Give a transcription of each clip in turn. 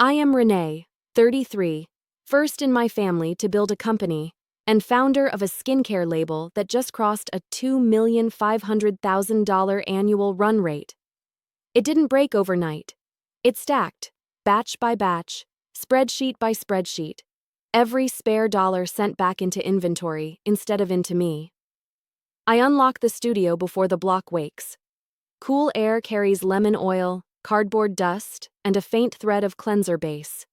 I am Renee, 33, first in my family to build a company, and founder of a skincare label that just crossed a $2,500,000 annual run rate. It didn't break overnight. It stacked, batch by batch, spreadsheet by spreadsheet. Every spare dollar sent back into inventory instead of into me. I unlock the studio before the block wakes. Cool air carries lemon oil, cardboard dust, and a faint thread of cleanser base.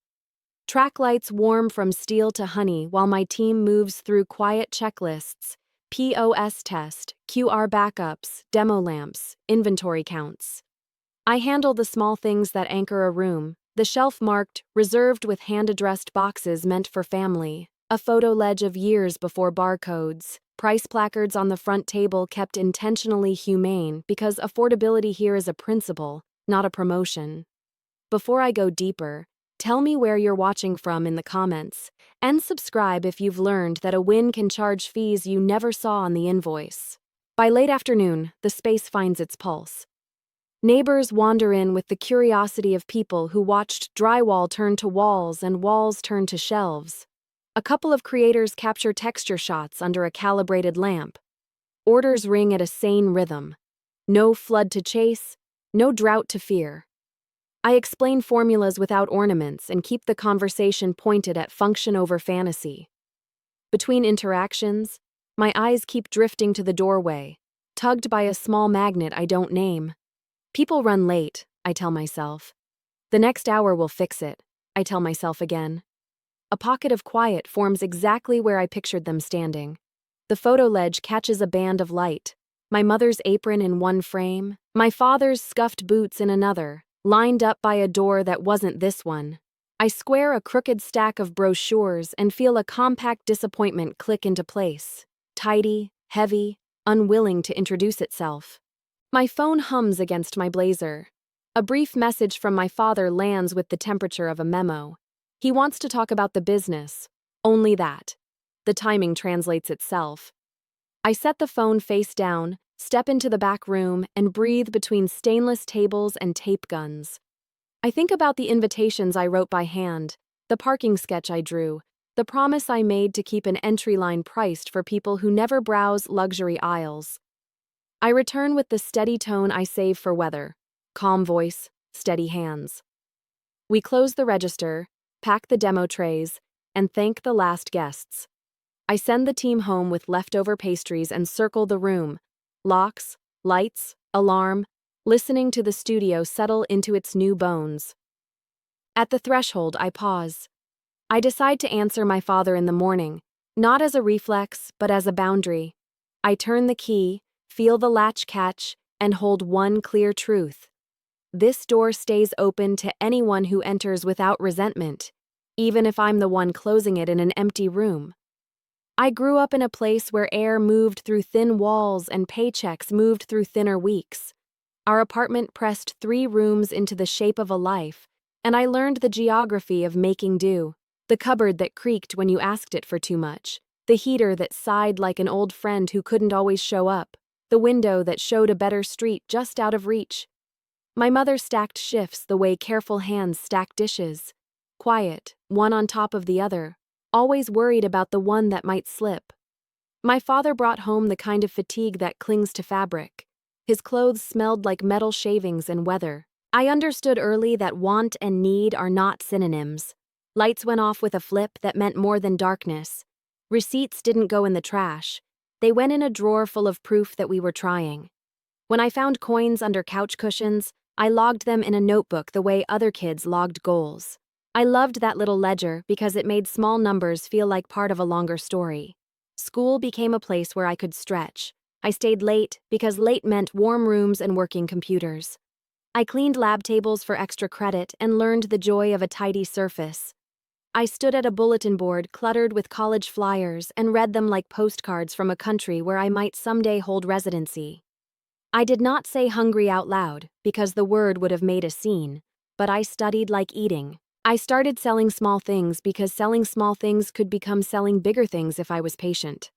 Track lights warm from steel to honey while my team moves through quiet checklists, POS test, QR backups, demo lamps, inventory counts. I handle the small things that anchor a room, the shelf marked, reserved with hand-addressed boxes meant for family, a photo ledge of years before barcodes, price placards on the front table kept intentionally humane because affordability here is a principle, not a promotion. Before I go deeper, tell me where you're watching from in the comments, and subscribe if you've learned that a win can charge fees you never saw on the invoice. By late afternoon, the space finds its pulse. Neighbors wander in with the curiosity of people who watched drywall turn to walls and walls turn to shelves. A couple of creators capture texture shots under a calibrated lamp. Orders ring at a sane rhythm. No flood to chase, no drought to fear. I explain formulas without ornaments and keep the conversation pointed at function over fantasy. Between interactions, my eyes keep drifting to the doorway, tugged by a small magnet I don't name. People run late, I tell myself. The next hour will fix it, I tell myself again. A pocket of quiet forms exactly where I pictured them standing. The photo ledge catches a band of light. My mother's apron in one frame, my father's scuffed boots in another, lined up by a door that wasn't this one. I square a crooked stack of brochures and feel a compact disappointment click into place. Tidy, heavy, unwilling to introduce itself. My phone hums against my blazer. A brief message from my father lands with the temperature of a memo. He wants to talk about the business. Only that. The timing translates itself. I set the phone face down, step into the back room, and breathe between stainless tables and tape guns. I think about the invitations I wrote by hand, the parking sketch I drew, the promise I made to keep an entry line priced for people who never browse luxury aisles. I return with the steady tone I save for weather. Calm voice, steady hands. We close the register, pack the demo trays, and thank the last guests. I send the team home with leftover pastries and circle the room. Locks, lights, alarm, listening to the studio settle into its new bones. At the threshold, I pause. I decide to answer my father in the morning, not as a reflex, but as a boundary. I turn the key, feel the latch catch, and hold one clear truth. This door stays open to anyone who enters without resentment, even if I'm the one closing it in an empty room. I grew up in a place where air moved through thin walls and paychecks moved through thinner weeks. Our apartment pressed 3 rooms into the shape of a life, and I learned the geography of making do. The cupboard that creaked when you asked it for too much, the heater that sighed like an old friend who couldn't always show up, the window that showed a better street just out of reach. My mother stacked shifts the way careful hands stack dishes. Quiet, one on top of the other, always worried about the one that might slip. My father brought home the kind of fatigue that clings to fabric. His clothes smelled like metal shavings and weather. I understood early that want and need are not synonyms. Lights went off with a flip that meant more than darkness. Receipts didn't go in the trash. They went in a drawer full of proof that we were trying. When I found coins under couch cushions, I logged them in a notebook the way other kids logged goals. I loved that little ledger because it made small numbers feel like part of a longer story. School became a place where I could stretch. I stayed late because late meant warm rooms and working computers. I cleaned lab tables for extra credit and learned the joy of a tidy surface. I stood at a bulletin board cluttered with college flyers and read them like postcards from a country where I might someday hold residency. I did not say hungry out loud because the word would have made a scene, but I studied like eating. I started selling small things because selling small things could become selling bigger things if I was patient.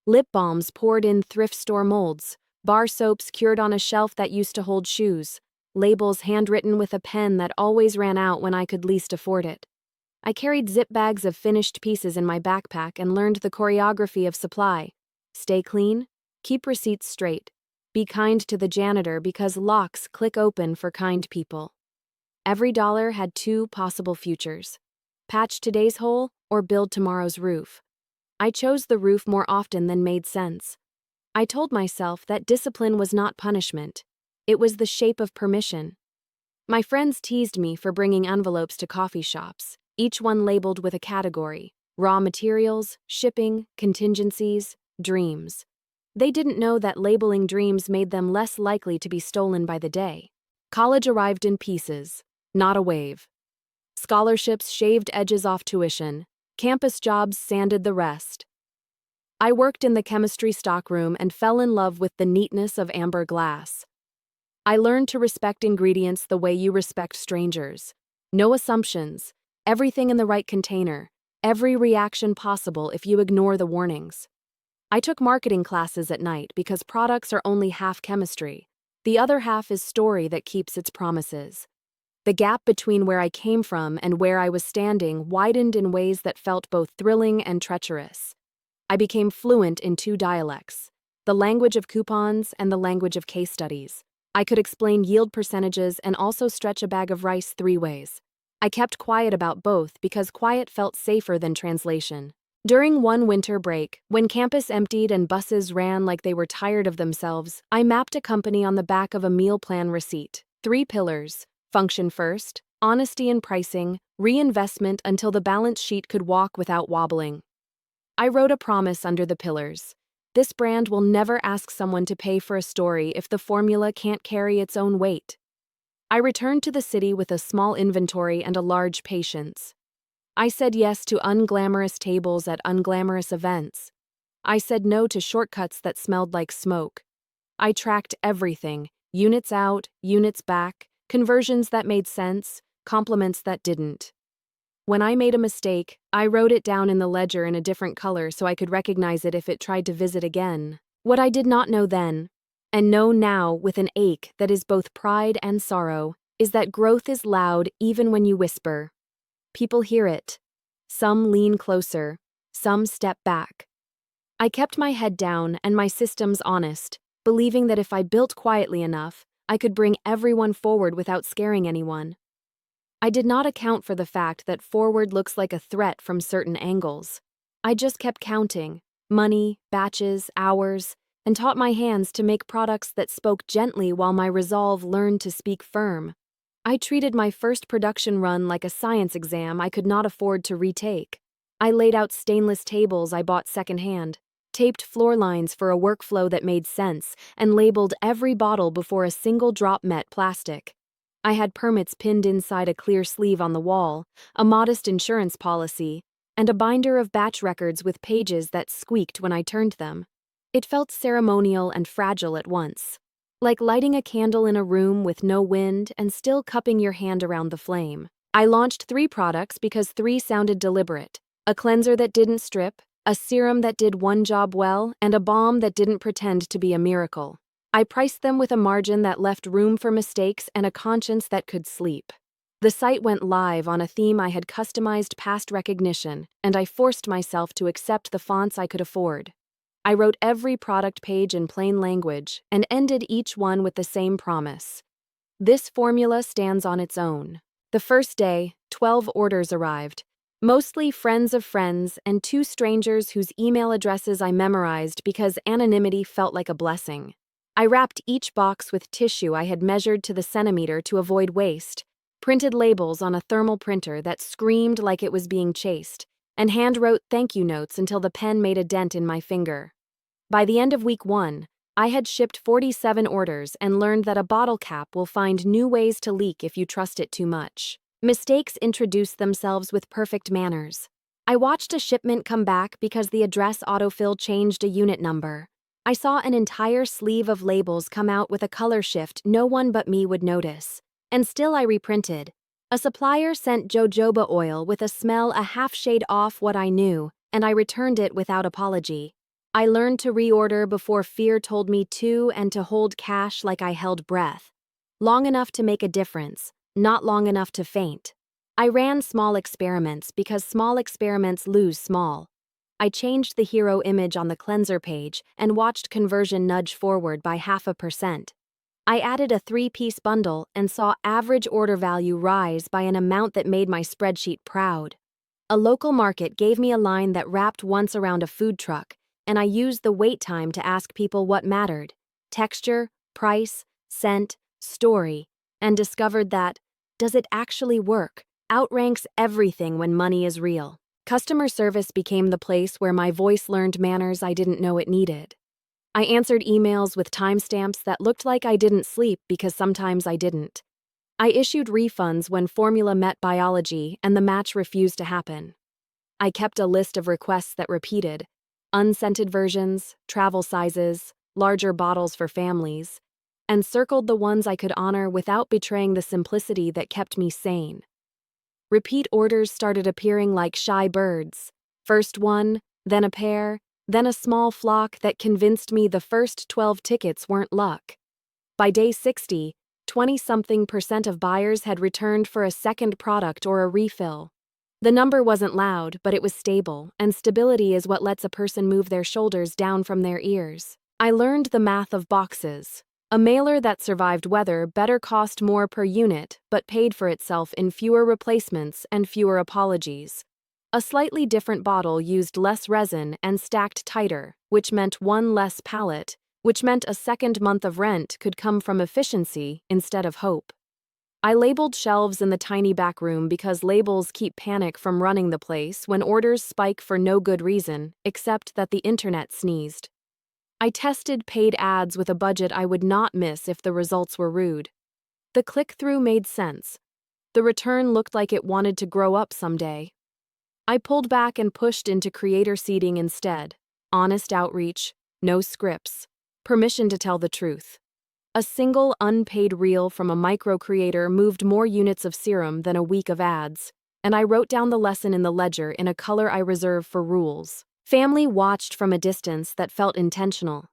Lip balms poured in thrift store molds, bar soaps cured on a shelf that used to hold shoes, labels handwritten with a pen that always ran out when I could least afford it. I carried zip bags of finished pieces in my backpack and learned the choreography of supply. Stay clean, keep receipts straight, be kind to the janitor because locks click open for kind people. Every dollar had two possible futures: patch today's hole or build tomorrow's roof. I chose the roof more often than made sense. I told myself that discipline was not punishment. It was the shape of permission. My friends teased me for bringing envelopes to coffee shops, each one labeled with a category: raw materials, shipping, contingencies, dreams. They didn't know that labeling dreams made them less likely to be stolen by the day. College arrived in pieces, not a wave. Scholarships shaved edges off tuition. Campus jobs sanded the rest. I worked in the chemistry stockroom and fell in love with the neatness of amber glass. I learned to respect ingredients the way you respect strangers. No assumptions, everything in the right container, every reaction possible if you ignore the warnings. I took marketing classes at night because products are only half chemistry. The other half is story that keeps its promises. The gap between where I came from and where I was standing widened in ways that felt both thrilling and treacherous. I became fluent in two dialects: the language of coupons and the language of case studies. I could explain yield percentages and also stretch a bag of rice 3 ways. I kept quiet about both because quiet felt safer than translation. During one winter break, when campus emptied and buses ran like they were tired of themselves, I mapped a company on the back of a meal plan receipt. 3 pillars: function first, honesty in pricing, reinvestment until the balance sheet could walk without wobbling. I wrote a promise under the pillars: this brand will never ask someone to pay for a story if the formula can't carry its own weight. I returned to the city with a small inventory and a large patience. I said yes to unglamorous tables at unglamorous events. I said no to shortcuts that smelled like smoke. I tracked everything: units out, units back, conversions that made sense, compliments that didn't. When I made a mistake, I wrote it down in the ledger in a different color so I could recognize it if it tried to visit again. What I did not know then, and know now with an ache that is both pride and sorrow, is that growth is loud even when you whisper. People hear it. Some lean closer, some step back. I kept my head down and my systems honest, believing that if I built quietly enough, I could bring everyone forward without scaring anyone. I did not account for the fact that forward looks like a threat from certain angles. I just kept counting: money, batches, hours, and taught my hands to make products that spoke gently while my resolve learned to speak firm. I treated my first production run like a science exam I could not afford to retake. I laid out stainless tables I bought secondhand, taped floor lines for a workflow that made sense, and labeled every bottle before a single drop met plastic. I had permits pinned inside a clear sleeve on the wall, a modest insurance policy, and a binder of batch records with pages that squeaked when I turned them. It felt ceremonial and fragile at once, like lighting a candle in a room with no wind and still cupping your hand around the flame. I launched 3 products because 3 sounded deliberate: a cleanser that didn't strip, a serum that did one job well, and a balm that didn't pretend to be a miracle. I priced them with a margin that left room for mistakes and a conscience that could sleep. The site went live on a theme I had customized past recognition, and I forced myself to accept the fonts I could afford. I wrote every product page in plain language and ended each one with the same promise: this formula stands on its own. The first day, 12 orders arrived, mostly friends of friends and 2 strangers whose email addresses I memorized because anonymity felt like a blessing. I wrapped each box with tissue I had measured to the centimeter to avoid waste, printed labels on a thermal printer that screamed like it was being chased, and hand-wrote thank you notes until the pen made a dent in my finger. By the end of week 1, I had shipped 47 orders and learned that a bottle cap will find new ways to leak if you trust it too much. Mistakes introduced themselves with perfect manners. I watched a shipment come back because the address autofill changed a unit number. I saw an entire sleeve of labels come out with a color shift no one but me would notice. And still I reprinted. A supplier sent jojoba oil with a smell a half shade off what I knew, and I returned it without apology. I learned to reorder before fear told me to and to hold cash like I held breath. Long enough to make a difference, not long enough to faint. I ran small experiments because small experiments lose small. I changed the hero image on the cleanser page and watched conversion nudge forward by 0.5%. I added a 3-piece bundle and saw average order value rise by an amount that made my spreadsheet proud. A local market gave me a line that wrapped once around a food truck, and I used the wait time to ask people what mattered: texture, price, scent, story, and discovered that, does it actually work, outranks everything when money is real. Customer service became the place where my voice learned manners I didn't know it needed. I answered emails with timestamps that looked like I didn't sleep because sometimes I didn't. I issued refunds when formula met biology and the match refused to happen. I kept a list of requests that repeated: unscented versions, travel sizes, larger bottles for families, and circled the ones I could honor without betraying the simplicity that kept me sane. Repeat orders started appearing like shy birds. First one, then a pair, then a small flock that convinced me the first 12 tickets weren't luck. By day 60, 20-something% of buyers had returned for a second product or a refill. The number wasn't loud, but it was stable, and stability is what lets a person move their shoulders down from their ears. I learned the math of boxes. A mailer that survived weather better cost more per unit, but paid for itself in fewer replacements and fewer apologies. A slightly different bottle used less resin and stacked tighter, which meant one less pallet, which meant a second month of rent could come from efficiency instead of hope. I labeled shelves in the tiny back room because labels keep panic from running the place when orders spike for no good reason, except that the internet sneezed. I tested paid ads with a budget I would not miss if the results were rude. The click-through made sense. The return looked like it wanted to grow up someday. I pulled back and pushed into creator seeding instead. Honest outreach, no scripts, permission to tell the truth. A single unpaid reel from a micro-creator moved more units of serum than a week of ads, and I wrote down the lesson in the ledger in a color I reserve for rules. Family watched from a distance that felt intentional.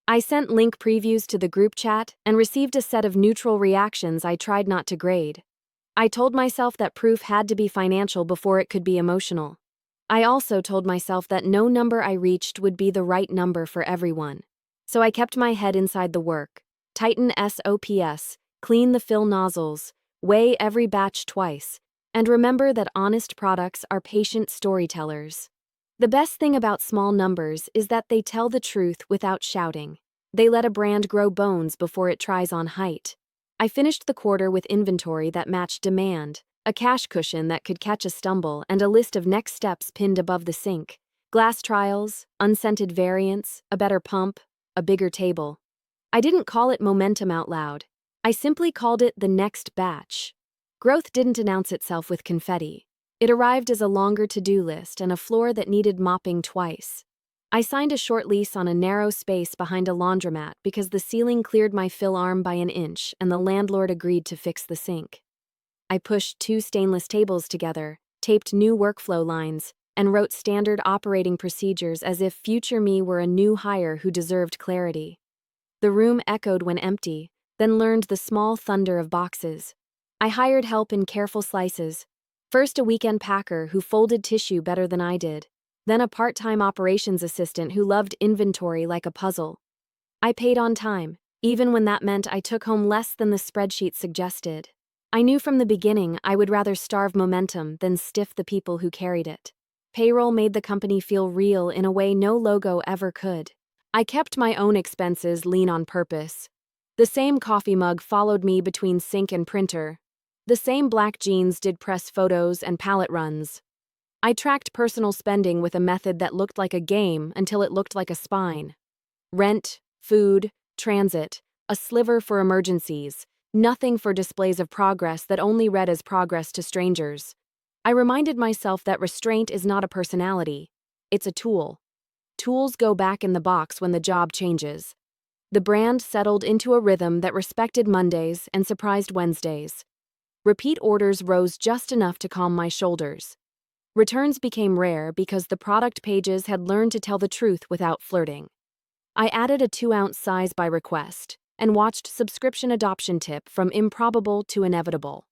I sent link previews to the group chat and received a set of neutral reactions I tried not to grade. I told myself that proof had to be financial before it could be emotional. I also told myself that no number I reached would be the right number for everyone. So I kept my head inside the work. Tighten SOPs, clean the fill nozzles, weigh every batch twice, and remember that honest products are patient storytellers. The best thing about small numbers is that they tell the truth without shouting. They let a brand grow bones before it tries on height. I finished the quarter with inventory that matched demand, a cash cushion that could catch a stumble, and a list of next steps pinned above the sink. Glass trials, unscented variants, a better pump, a bigger table. I didn't call it momentum out loud. I simply called it the next batch. Growth didn't announce itself with confetti. It arrived as a longer to-do list and a floor that needed mopping twice. I signed a short lease on a narrow space behind a laundromat because the ceiling cleared my fill arm by an inch and the landlord agreed to fix the sink. I pushed 2 stainless tables together, taped new workflow lines, and wrote standard operating procedures as if future me were a new hire who deserved clarity. The room echoed when empty, then learned the small thunder of boxes. I hired help in careful slices. First a weekend packer who folded tissue better than I did, then a part-time operations assistant who loved inventory like a puzzle. I paid on time, even when that meant I took home less than the spreadsheet suggested. I knew from the beginning I would rather starve momentum than stiff the people who carried it. Payroll made the company feel real in a way no logo ever could. I kept my own expenses lean on purpose. The same coffee mug followed me between sink and printer. The same black jeans did press photos and pallet runs. I tracked personal spending with a method that looked like a game until it looked like a spine. Rent, food, transit, a sliver for emergencies, nothing for displays of progress that only read as progress to strangers. I reminded myself that restraint is not a personality, it's a tool. Tools go back in the box when the job changes. The brand settled into a rhythm that respected Mondays and surprised Wednesdays. Repeat orders rose just enough to calm my shoulders. Returns became rare because the product pages had learned to tell the truth without flirting. I added a 2-ounce size by request, and watched subscription adoption tip from improbable to inevitable.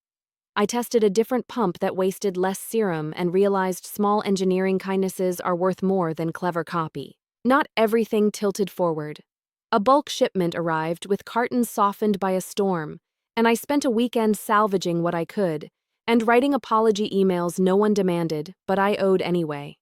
I tested a different pump that wasted less serum and realized small engineering kindnesses are worth more than clever copy. Not everything tilted forward. A bulk shipment arrived with cartons softened by a storm, and I spent a weekend salvaging what I could and writing apology emails no one demanded, but I owed anyway.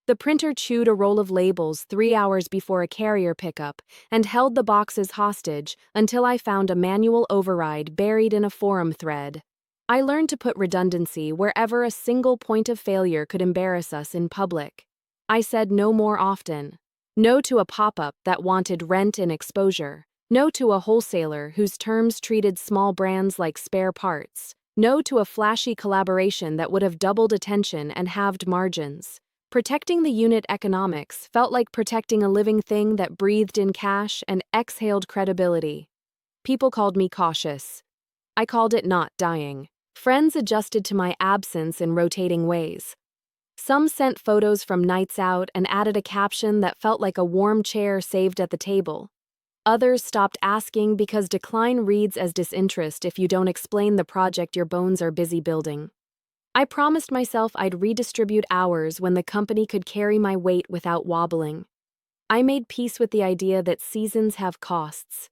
The printer chewed a roll of labels 3 hours before a carrier pickup and held the boxes hostage until I found a manual override buried in a forum thread. I learned to put redundancy wherever a single point of failure could embarrass us in public. I said no more often. No to a pop-up that wanted rent and exposure. No to a wholesaler whose terms treated small brands like spare parts. No to a flashy collaboration that would have doubled attention and halved margins. Protecting the unit economics felt like protecting a living thing that breathed in cash and exhaled credibility. People called me cautious. I called it not dying. Friends adjusted to my absence in rotating ways. Some sent photos from nights out and added a caption that felt like a warm chair saved at the table. Others stopped asking because decline reads as disinterest if you don't explain the project your bones are busy building. I promised myself I'd redistribute hours when the company could carry my weight without wobbling. I made peace with the idea that seasons have costs.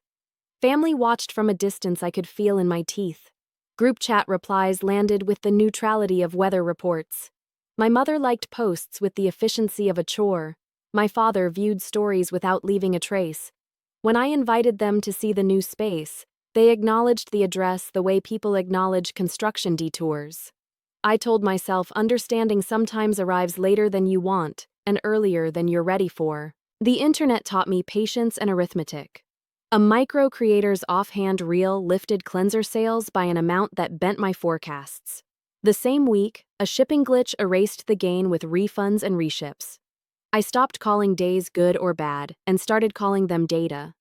Family watched from a distance I could feel in my teeth. Group chat replies landed with the neutrality of weather reports. My mother liked posts with the efficiency of a chore. My father viewed stories without leaving a trace. When I invited them to see the new space, they acknowledged the address the way people acknowledge construction detours. I told myself understanding sometimes arrives later than you want and earlier than you're ready for. The internet taught me patience and arithmetic. A micro creator's offhand reel lifted cleanser sales by an amount that bent my forecasts. The same week, a shipping glitch erased the gain with refunds and reships. I stopped calling days good or bad and started calling them data.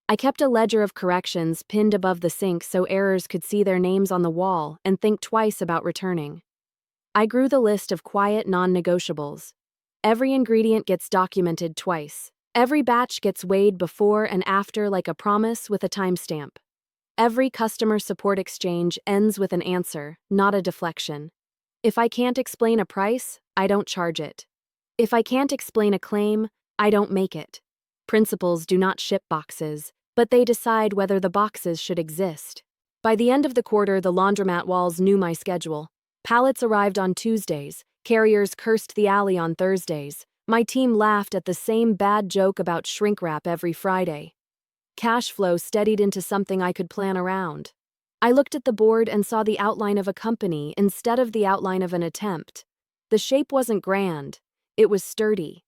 I kept a ledger of corrections pinned above the sink so errors could see their names on the wall and think twice about returning. I grew the list of quiet non-negotiables. Every ingredient gets documented twice. Every batch gets weighed before and after like a promise with a timestamp. Every customer support exchange ends with an answer, not a deflection. If I can't explain a price, I don't charge it. If I can't explain a claim, I don't make it. Principals do not ship boxes, but they decide whether the boxes should exist. By the end of the quarter, the laundromat walls knew my schedule. Pallets arrived on Tuesdays, carriers cursed the alley on Thursdays. My team laughed at the same bad joke about shrink wrap every Friday. Cash flow steadied into something I could plan around. I looked at the board and saw the outline of a company instead of the outline of an attempt. The shape wasn't grand. It was sturdy.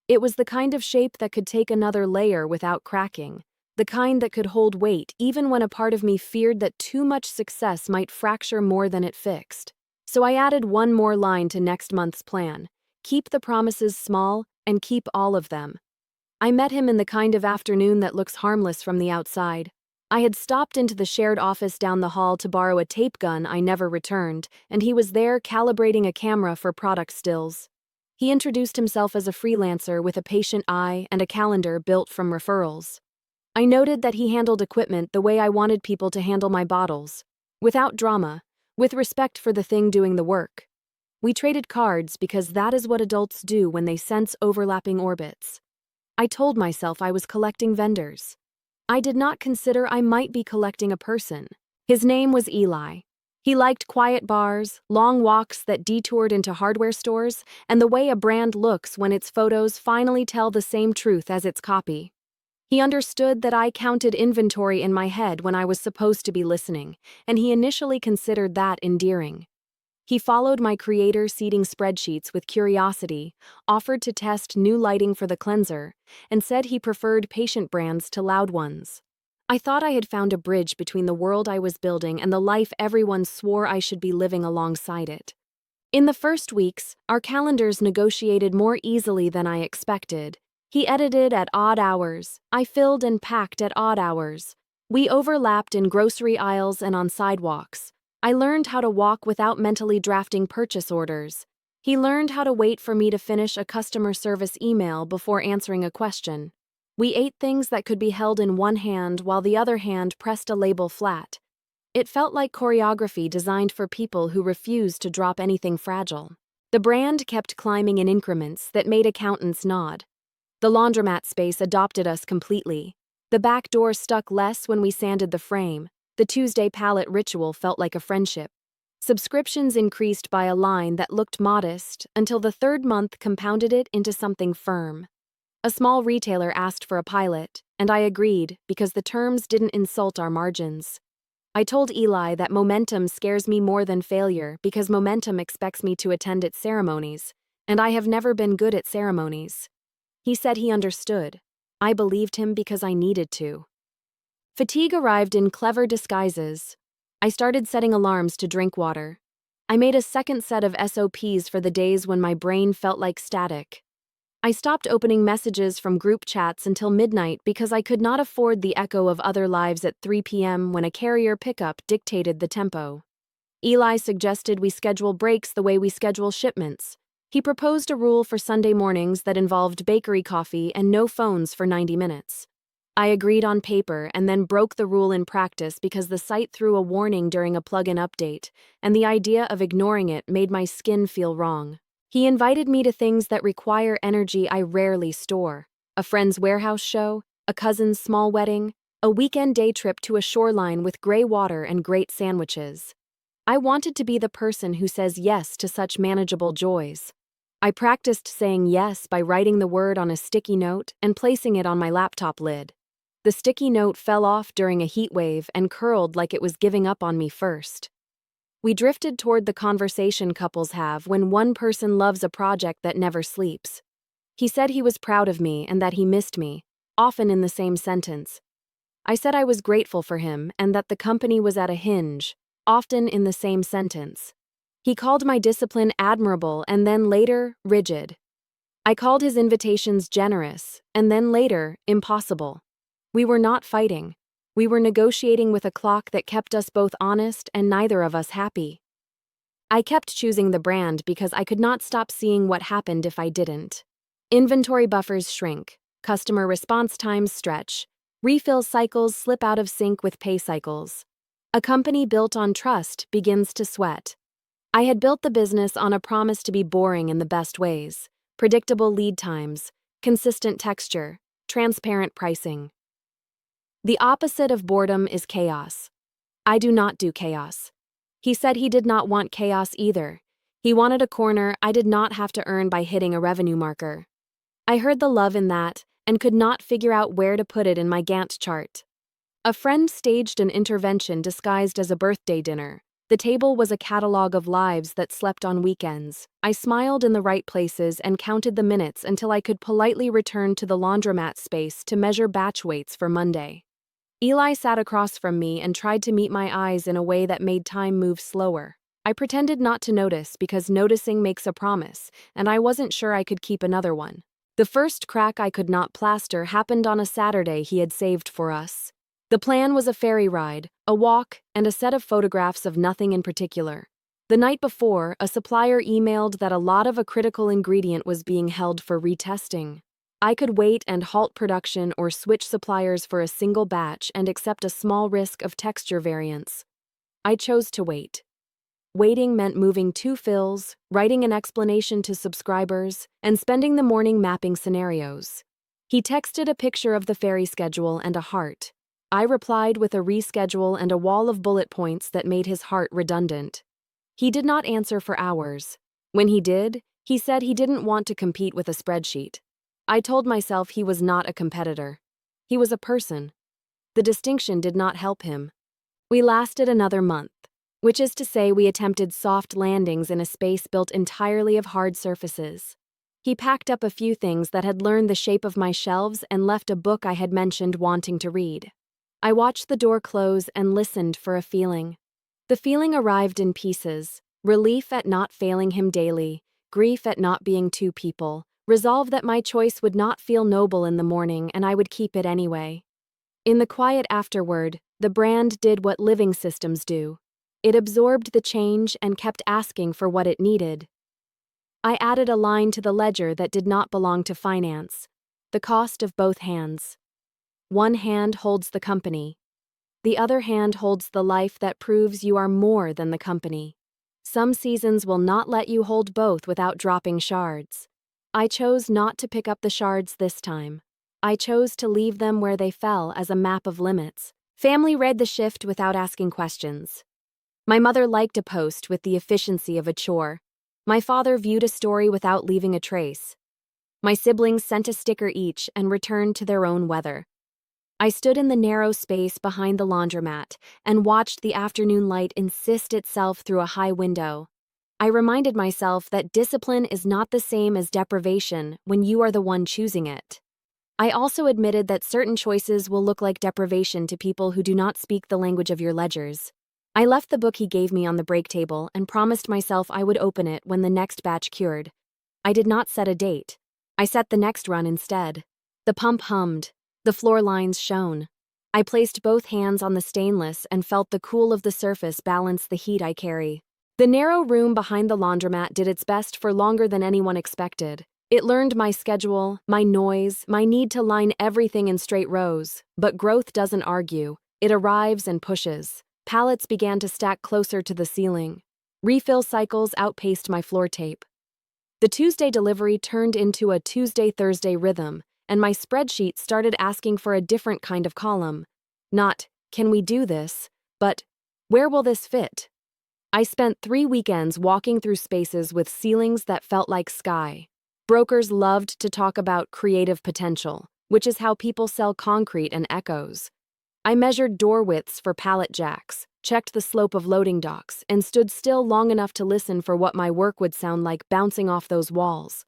It was the kind of shape that could take another layer without cracking, the kind that could hold weight even when a part of me feared that too much success might fracture more than it fixed. So I added one more line to next month's plan. Keep the promises small and keep all of them. I met him in the kind of afternoon that looks harmless from the outside. I had stopped into the shared office down the hall to borrow a tape gun I never returned, and he was there calibrating a camera for product stills. He introduced himself as a freelancer with a patient eye and a calendar built from referrals. I noted that he handled equipment the way I wanted people to handle my bottles, without drama, with respect for the thing doing the work. We traded cards because that is what adults do when they sense overlapping orbits. I told myself I was collecting vendors. I did not consider I might be collecting a person. His name was Eli. He liked quiet bars, long walks that detoured into hardware stores, and the way a brand looks when its photos finally tell the same truth as its copy. He understood that I counted inventory in my head when I was supposed to be listening, and he initially considered that endearing. He followed my creator seeding spreadsheets with curiosity, offered to test new lighting for the cleanser, and said he preferred patient brands to loud ones. I thought I had found a bridge between the world I was building and the life everyone swore I should be living alongside it. In the first weeks, our calendars negotiated more easily than I expected. He edited at odd hours. I filled and packed at odd hours. We overlapped in grocery aisles and on sidewalks. I learned how to walk without mentally drafting purchase orders. He learned how to wait for me to finish a customer service email before answering a question. We ate things that could be held in one hand while the other hand pressed a label flat. It felt like choreography designed for people who refused to drop anything fragile. The brand kept climbing in increments that made accountants nod. The laundromat space adopted us completely. The back door stuck less when we sanded the frame. The Tuesday palette ritual felt like a friendship. Subscriptions increased by a line that looked modest until the third month compounded it into something firm. A small retailer asked for a pilot, and I agreed because the terms didn't insult our margins. I told Eli that momentum scares me more than failure because momentum expects me to attend its ceremonies, and I have never been good at ceremonies. He said he understood. I believed him because I needed to. Fatigue arrived in clever disguises. I started setting alarms to drink water. I made a second set of SOPs for the days when my brain felt like static. I stopped opening messages from group chats until midnight because I could not afford the echo of other lives at 3 p.m. when a carrier pickup dictated the tempo. Eli suggested we schedule breaks the way we schedule shipments. He proposed a rule for Sunday mornings that involved bakery coffee and no phones for 90 minutes. I agreed on paper and then broke the rule in practice because the site threw a warning during a plugin update, and the idea of ignoring it made my skin feel wrong. He invited me to things that require energy I rarely store: a friend's warehouse show, a cousin's small wedding, a weekend day trip to a shoreline with gray water and great sandwiches. I wanted to be the person who says yes to such manageable joys. I practiced saying yes by writing the word on a sticky note and placing it on my laptop lid. The sticky note fell off during a heat wave and curled like it was giving up on me first. We drifted toward the conversation couples have when one person loves a project that never sleeps. He said he was proud of me and that he missed me, often in the same sentence. I said I was grateful for him and that the company was at a hinge, often in the same sentence. He called my discipline admirable and then later, rigid. I called his invitations generous and then later, impossible. We were not fighting. We were negotiating with a clock that kept us both honest and neither of us happy. I kept choosing the brand because I could not stop seeing what happened if I didn't. Inventory buffers shrink, customer response times stretch, refill cycles slip out of sync with pay cycles. A company built on trust begins to sweat. I had built the business on a promise to be boring in the best ways: predictable lead times, consistent texture, transparent pricing. The opposite of boredom is chaos. I do not do chaos. He said he did not want chaos either. He wanted a corner I did not have to earn by hitting a revenue marker. I heard the love in that and could not figure out where to put it in my Gantt chart. A friend staged an intervention disguised as a birthday dinner. The table was a catalog of lives that slept on weekends. I smiled in the right places and counted the minutes until I could politely return to the laundromat space to measure batch weights for Monday. Eli sat across from me and tried to meet my eyes in a way that made time move slower. I pretended not to notice because noticing makes a promise, and I wasn't sure I could keep another one. The first crack I could not plaster happened on a Saturday he had saved for us. The plan was a ferry ride, a walk, and a set of photographs of nothing in particular. The night before, a supplier emailed that a lot of a critical ingredient was being held for retesting. I could wait and halt production or switch suppliers for a single batch and accept a small risk of texture variance. I chose to wait. Waiting meant moving 2 fills, writing an explanation to subscribers, and spending the morning mapping scenarios. He texted a picture of the ferry schedule and a heart. I replied with a reschedule and a wall of bullet points that made his heart redundant. He did not answer for hours. When he did, he said he didn't want to compete with a spreadsheet. I told myself he was not a competitor. He was a person. The distinction did not help him. We lasted another month, which is to say we attempted soft landings in a space built entirely of hard surfaces. He packed up a few things that had learned the shape of my shelves and left a book I had mentioned wanting to read. I watched the door close and listened for a feeling. The feeling arrived in pieces: relief at not failing him daily, grief at not being two people, resolve that my choice would not feel noble in the morning and I would keep it anyway. In the quiet afterward, the brand did what living systems do. It absorbed the change and kept asking for what it needed. I added a line to the ledger that did not belong to finance. The cost of both hands. One hand holds the company. The other hand holds the life that proves you are more than the company. Some seasons will not let you hold both without dropping shards. I chose not to pick up the shards this time. I chose to leave them where they fell as a map of limits. Family read the shift without asking questions. My mother liked a post with the efficiency of a chore. My father viewed a story without leaving a trace. My siblings sent a sticker each and returned to their own weather. I stood in the narrow space behind the laundromat and watched the afternoon light insist itself through a high window. I reminded myself that discipline is not the same as deprivation when you are the one choosing it. I also admitted that certain choices will look like deprivation to people who do not speak the language of your ledgers. I left the book he gave me on the break table and promised myself I would open it when the next batch cured. I did not set a date. I set the next run instead. The pump hummed. The floor lines shone. I placed both hands on the stainless and felt the cool of the surface balance the heat I carry. The narrow room behind the laundromat did its best for longer than anyone expected. It learned my schedule, my noise, my need to line everything in straight rows. But growth doesn't argue. It arrives and pushes. Pallets began to stack closer to the ceiling. Refill cycles outpaced my floor tape. The Tuesday delivery turned into a Tuesday-Thursday rhythm, and my spreadsheet started asking for a different kind of column. Not, can we do this, but, where will this fit? I spent 3 weekends walking through spaces with ceilings that felt like sky. Brokers loved to talk about creative potential, which is how people sell concrete and echoes. I measured door widths for pallet jacks, checked the slope of loading docks, and stood still long enough to listen for what my work would sound like bouncing off those walls.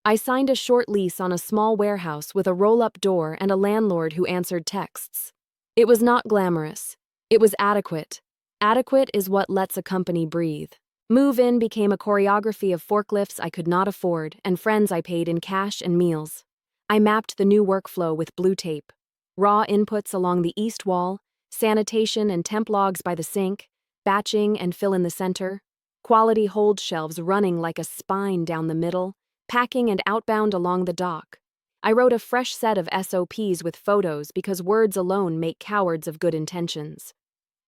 I signed a short lease on a small warehouse with a roll-up door and a landlord who answered texts. It was not glamorous. It was adequate. Adequate is what lets a company breathe. Move-in became a choreography of forklifts I could not afford and friends I paid in cash and meals. I mapped the new workflow with blue tape. Raw inputs along the east wall, sanitation and temp logs by the sink, batching and fill in the center, quality hold shelves running like a spine down the middle, packing and outbound along the dock. I wrote a fresh set of SOPs with photos because words alone make cowards of good intentions.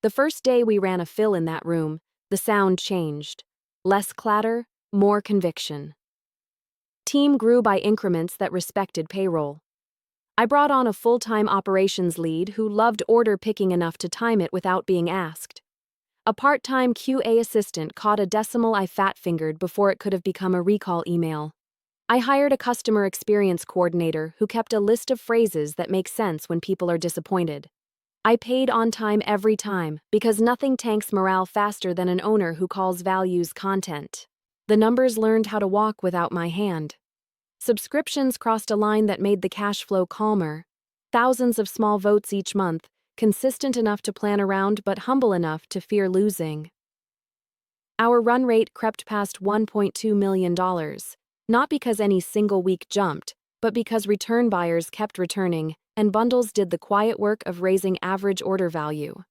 The first day we ran a fill in that room, the sound changed. Less clatter, more conviction. Team grew by increments that respected payroll. I brought on a full-time operations lead who loved order picking enough to time it without being asked. A part-time QA assistant caught a decimal I fat-fingered before it could have become a recall email. I hired a customer experience coordinator who kept a list of phrases that make sense when people are disappointed. I paid on time every time because nothing tanks morale faster than an owner who calls values content. The numbers learned how to walk without my hand. Subscriptions crossed a line that made the cash flow calmer. Thousands of small votes each month, consistent enough to plan around but humble enough to fear losing. Our run rate crept past $1.2 million, not because any single week jumped, but because return buyers kept returning, and bundles did the quiet work of raising average order value.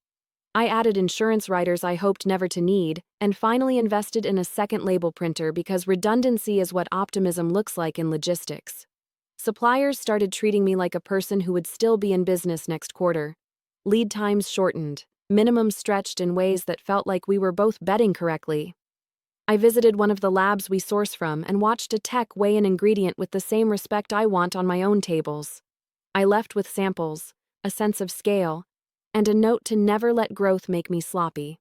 I added insurance writers I hoped never to need, and finally invested in a second label printer because redundancy is what optimism looks like in logistics. Suppliers started treating me like a person who would still be in business next quarter. Lead times shortened, minimums stretched in ways that felt like we were both betting correctly. I visited one of the labs we source from and watched a tech weigh an ingredient with the same respect I want on my own tables. I left with samples, a sense of scale, and a note to never let growth make me sloppy.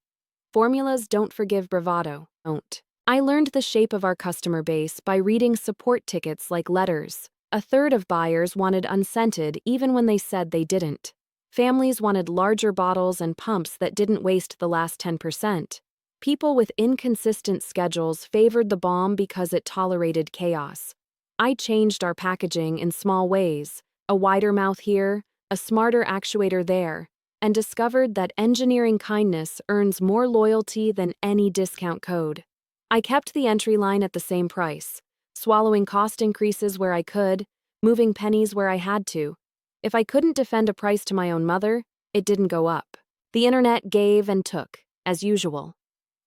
Formulas don't forgive bravado, don't. I learned the shape of our customer base by reading support tickets like letters. A third of buyers wanted unscented even when they said they didn't. Families wanted larger bottles and pumps that didn't waste the last 10%. People with inconsistent schedules favored the bomb because it tolerated chaos. I changed our packaging in small ways, a wider mouth here, a smarter actuator there, and discovered that engineering kindness earns more loyalty than any discount code. I kept the entry line at the same price, swallowing cost increases where I could, moving pennies where I had to. If I couldn't defend a price to my own mother, it didn't go up. The internet gave and took, as usual.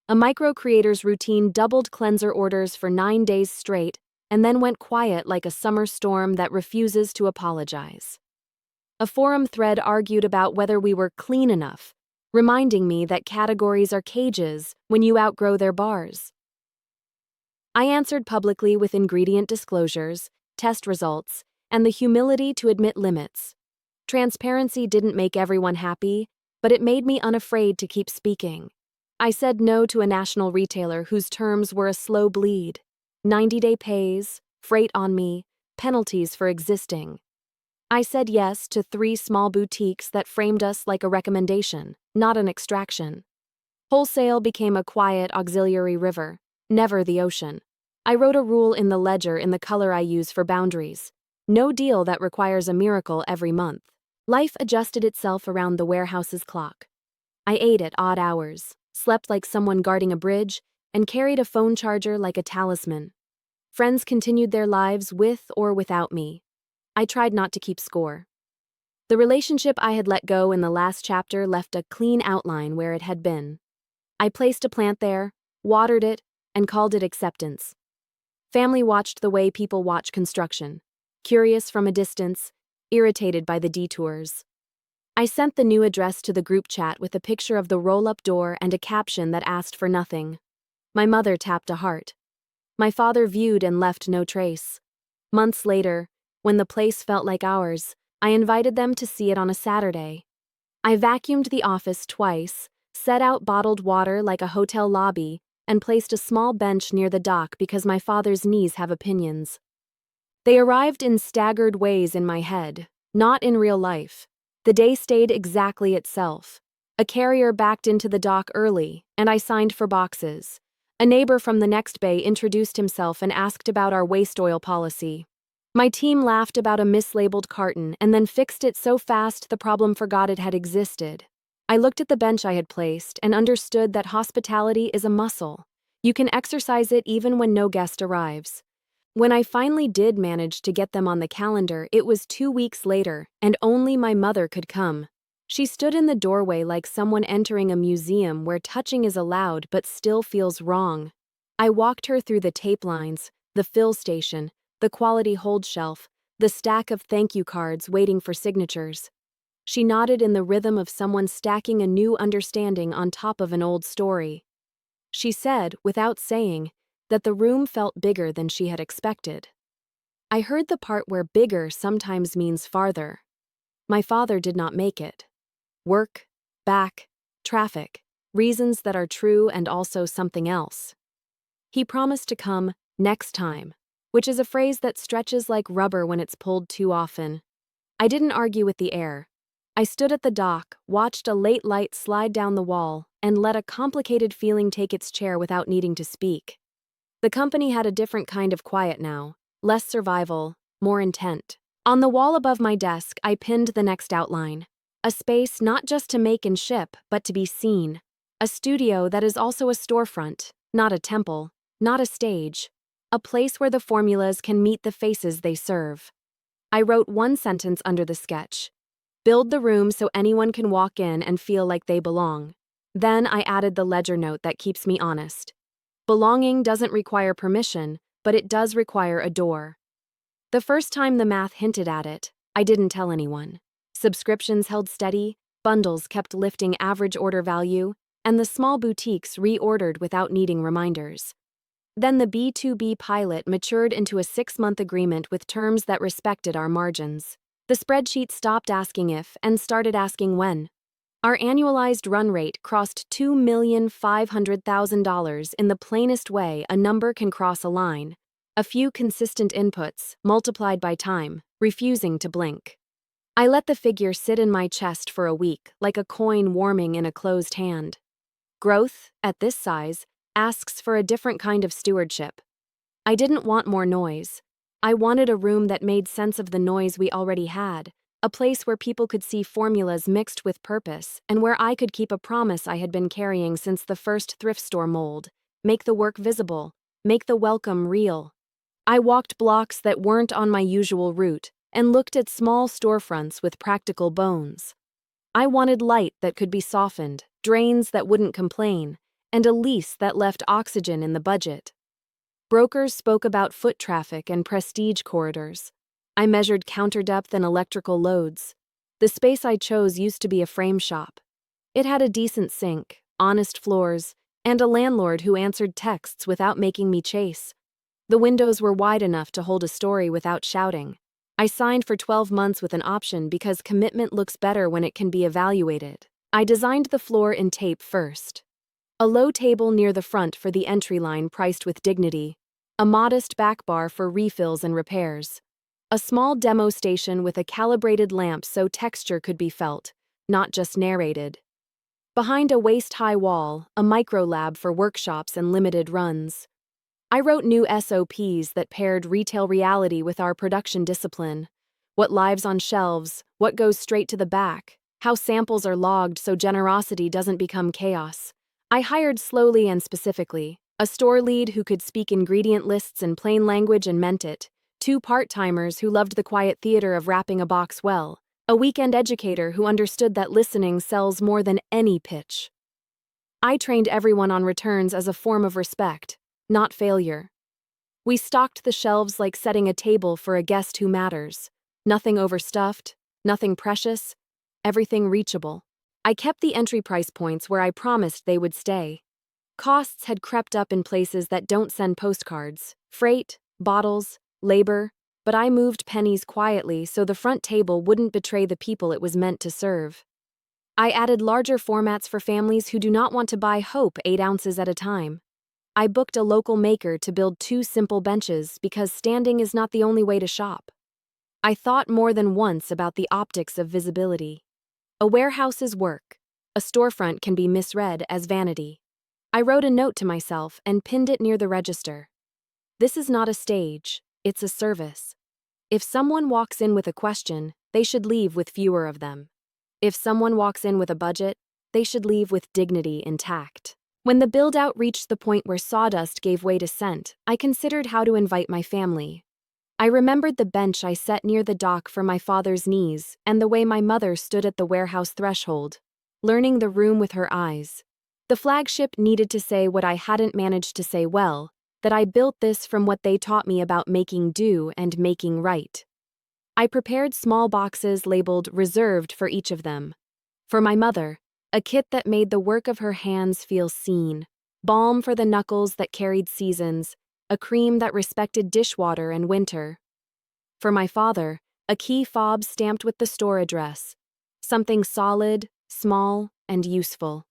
A micro-creator's routine doubled cleanser orders for 9 days straight, and then went quiet like a summer storm that refuses to apologize. A forum thread argued about whether we were clean enough, reminding me that categories are cages when you outgrow their bars. I answered publicly with ingredient disclosures, test results, and the humility to admit limits. Transparency didn't make everyone happy, but it made me unafraid to keep speaking. I said no to a national retailer whose terms were a slow bleed: 90-day pays, freight on me, penalties for existing. I said yes to 3 small boutiques that framed us like a recommendation, not an extraction. Wholesale became a quiet auxiliary river, never the ocean. I wrote a rule in the ledger in the color I use for boundaries: no deal that requires a miracle every month. Life adjusted itself around the warehouse's clock. I ate at odd hours, slept like someone guarding a bridge, and carried a phone charger like a talisman. Friends continued their lives with or without me. I tried not to keep score. The relationship I had let go in the last chapter left a clean outline where it had been. I placed a plant there, watered it, and called it acceptance. Family watched the way people watch construction, curious from a distance, irritated by the detours. I sent the new address to the group chat with a picture of the roll-up door and a caption that asked for nothing. My mother tapped a heart. My father viewed and left no trace. Months later, when the place felt like ours, I invited them to see it on a Saturday. I vacuumed the office twice, set out bottled water like a hotel lobby, and placed a small bench near the dock because my father's knees have opinions. They arrived in staggered ways in my head, not in real life. The day stayed exactly itself. A carrier backed into the dock early, and I signed for boxes. A neighbor from the next bay introduced himself and asked about our waste oil policy. My team laughed about a mislabeled carton and then fixed it so fast the problem forgot it had existed. I looked at the bench I had placed and understood that hospitality is a muscle. You can exercise it even when no guest arrives. When I finally did manage to get them on the calendar, it was 2 weeks later, and only my mother could come. She stood in the doorway like someone entering a museum where touching is allowed but still feels wrong. I walked her through the tape lines, the fill station, the quality hold shelf, the stack of thank you cards waiting for signatures. She nodded in the rhythm of someone stacking a new understanding on top of an old story. She said, without saying, that the room felt bigger than she had expected. I heard the part where bigger sometimes means farther. My father did not make it. Work, back, traffic, reasons that are true and also something else. He promised to come next time, which is a phrase that stretches like rubber when it's pulled too often. I didn't argue with the air. I stood at the dock, watched a late light slide down the wall, and let a complicated feeling take its chair without needing to speak. The company had a different kind of quiet now, less survival, more intent. On the wall above my desk, I pinned the next outline. A space not just to make and ship, but to be seen. A studio that is also a storefront, not a temple, not a stage. A place where the formulas can meet the faces they serve. I wrote one sentence under the sketch. Build the room so anyone can walk in and feel like they belong. Then I added the ledger note that keeps me honest. Belonging doesn't require permission, but it does require a door. The first time the math hinted at it, I didn't tell anyone. Subscriptions held steady, bundles kept lifting average order value, and the small boutiques reordered without needing reminders. Then the B2B pilot matured into a 6-month agreement with terms that respected our margins. The spreadsheet stopped asking if and started asking when. Our annualized run rate crossed $2,500,000 in the plainest way a number can cross a line. A few consistent inputs, multiplied by time, refusing to blink. I let the figure sit in my chest for a week, like a coin warming in a closed hand. Growth, at this size, asks for a different kind of stewardship. I didn't want more noise. I wanted a room that made sense of the noise we already had. A place where people could see formulas mixed with purpose, and where I could keep a promise I had been carrying since the first thrift store mold: make the work visible, make the welcome real. I walked blocks that weren't on my usual route, and looked at small storefronts with practical bones. I wanted light that could be softened, drains that wouldn't complain, and a lease that left oxygen in the budget. Brokers spoke about foot traffic and prestige corridors. I measured counter depth and electrical loads. The space I chose used to be a frame shop. It had a decent sink, honest floors, and a landlord who answered texts without making me chase. The windows were wide enough to hold a story without shouting. I signed for 12 months with an option because commitment looks better when it can be evaluated. I designed the floor in tape first. A low table near the front for the entry line priced with dignity. A modest back bar for refills and repairs. A small demo station with a calibrated lamp so texture could be felt, not just narrated. Behind a waist-high wall, a micro lab for workshops and limited runs. I wrote new SOPs that paired retail reality with our production discipline. What lives on shelves, what goes straight to the back, how samples are logged so generosity doesn't become chaos. I hired slowly and specifically, a store lead who could speak ingredient lists in plain language and meant it, 2 part-timers who loved the quiet theater of wrapping a box well, a weekend educator who understood that listening sells more than any pitch. I trained everyone on returns as a form of respect, not failure. We stocked the shelves like setting a table for a guest who matters. Nothing overstuffed, nothing precious, everything reachable. I kept the entry price points where I promised they would stay. Costs had crept up in places that don't send postcards, freight, bottles, labor, but I moved pennies quietly so the front table wouldn't betray the people it was meant to serve. I added larger formats for families who do not want to buy hope 8 ounces at a time. I booked a local maker to build 2 simple benches because standing is not the only way to shop. I thought more than once about the optics of visibility. A warehouse is work. A storefront can be misread as vanity. I wrote a note to myself and pinned it near the register. This is not a stage, it's a service. If someone walks in with a question, they should leave with fewer of them. If someone walks in with a budget, they should leave with dignity intact. When the build-out reached the point where sawdust gave way to scent, I considered how to invite my family. I remembered the bench I set near the dock for my father's knees and the way my mother stood at the warehouse threshold, learning the room with her eyes. The flagship needed to say what I hadn't managed to say well, that I built this from what they taught me about making do and making right. I prepared small boxes labeled reserved for each of them. For my mother, a kit that made the work of her hands feel seen, balm for the knuckles that carried seasons, a cream that respected dishwater and winter. For my father, a key fob stamped with the store address, something solid, small, and useful.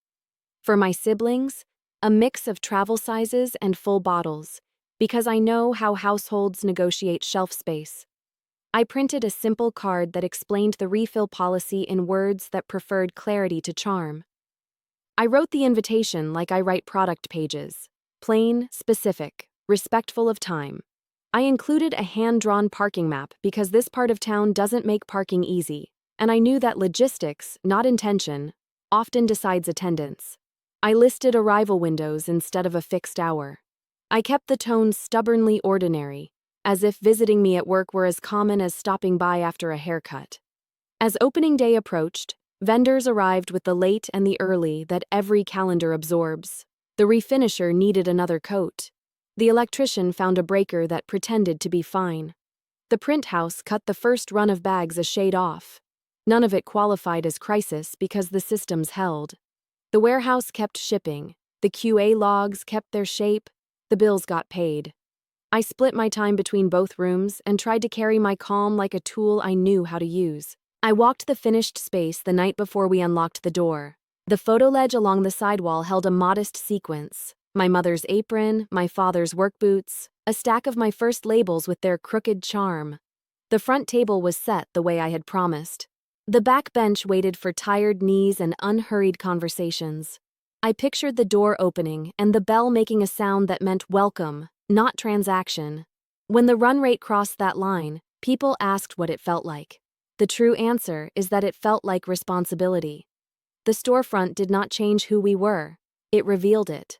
For my siblings, a mix of travel sizes and full bottles, because I know how households negotiate shelf space. I printed a simple card that explained the refill policy in words that preferred clarity to charm. I wrote the invitation like I write product pages, plain, specific, respectful of time. I included a hand-drawn parking map because this part of town doesn't make parking easy, and I knew that logistics, not intention, often decides attendance. I listed arrival windows instead of a fixed hour. I kept the tone stubbornly ordinary, as if visiting me at work were as common as stopping by after a haircut. As opening day approached, vendors arrived with the late and the early that every calendar absorbs. The refinisher needed another coat. The electrician found a breaker that pretended to be fine. The print house cut the first run of bags a shade off. None of it qualified as crisis because the systems held. The warehouse kept shipping, the QA logs kept their shape, the bills got paid. I split my time between both rooms and tried to carry my calm like a tool I knew how to use. I walked the finished space the night before we unlocked the door. The photo ledge along the sidewall held a modest sequence. My mother's apron, my father's work boots, a stack of my first labels with their crooked charm. The front table was set the way I had promised. The back bench waited for tired knees and unhurried conversations. I pictured the door opening and the bell making a sound that meant welcome, not transaction. When the run rate crossed that line, people asked what it felt like. The true answer is that it felt like responsibility. The storefront did not change who we were, it revealed it.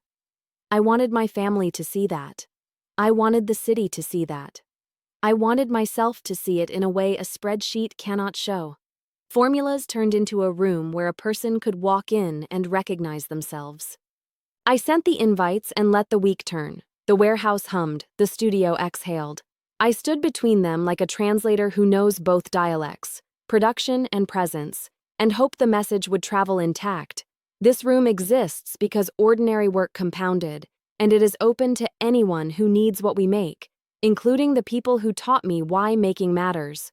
I wanted my family to see that. I wanted the city to see that. I wanted myself to see it in a way a spreadsheet cannot show. Formulas turned into a room where a person could walk in and recognize themselves. I sent the invites and let the week turn. The warehouse hummed, the studio exhaled. I stood between them like a translator who knows both dialects, production and presence, and hoped the message would travel intact. This room exists because ordinary work compounded, and it is open to anyone who needs what we make, including the people who taught me why making matters.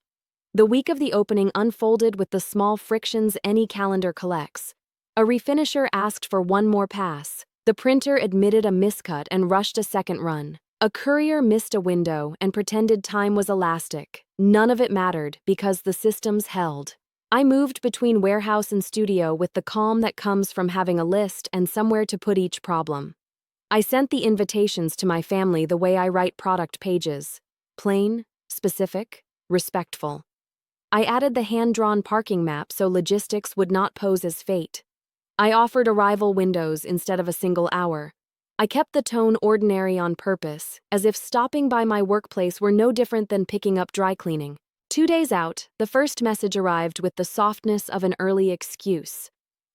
The week of the opening unfolded with the small frictions any calendar collects. A refinisher asked for one more pass. The printer admitted a miscut and rushed a second run. A courier missed a window and pretended time was elastic. None of it mattered because the systems held. I moved between warehouse and studio with the calm that comes from having a list and somewhere to put each problem. I sent the invitations to my family the way I write product pages. Plain, specific, respectful. I added the hand-drawn parking map so logistics would not pose as fate. I offered arrival windows instead of a single hour. I kept the tone ordinary on purpose, as if stopping by my workplace were no different than picking up dry cleaning. 2 days out, the first message arrived with the softness of an early excuse.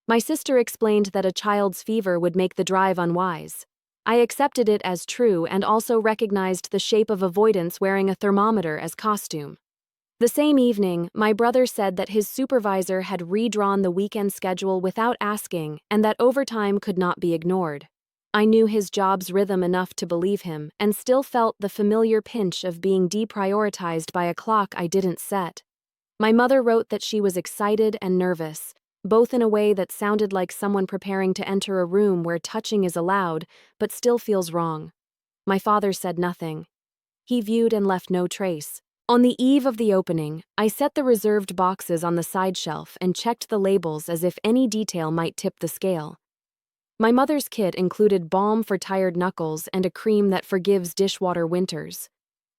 My sister explained that a child's fever would make the drive unwise. I accepted it as true and also recognized the shape of avoidance wearing a thermometer as costume. The same evening, my brother said that his supervisor had redrawn the weekend schedule without asking and that overtime could not be ignored. I knew his job's rhythm enough to believe him and still felt the familiar pinch of being deprioritized by a clock I didn't set. My mother wrote that she was excited and nervous, both in a way that sounded like someone preparing to enter a room where touching is allowed but still feels wrong. My father said nothing. He viewed and left no trace. On the eve of the opening, I set the reserved boxes on the side shelf and checked the labels as if any detail might tip the scale. My mother's kit included balm for tired knuckles and a cream that forgives dishwater winters.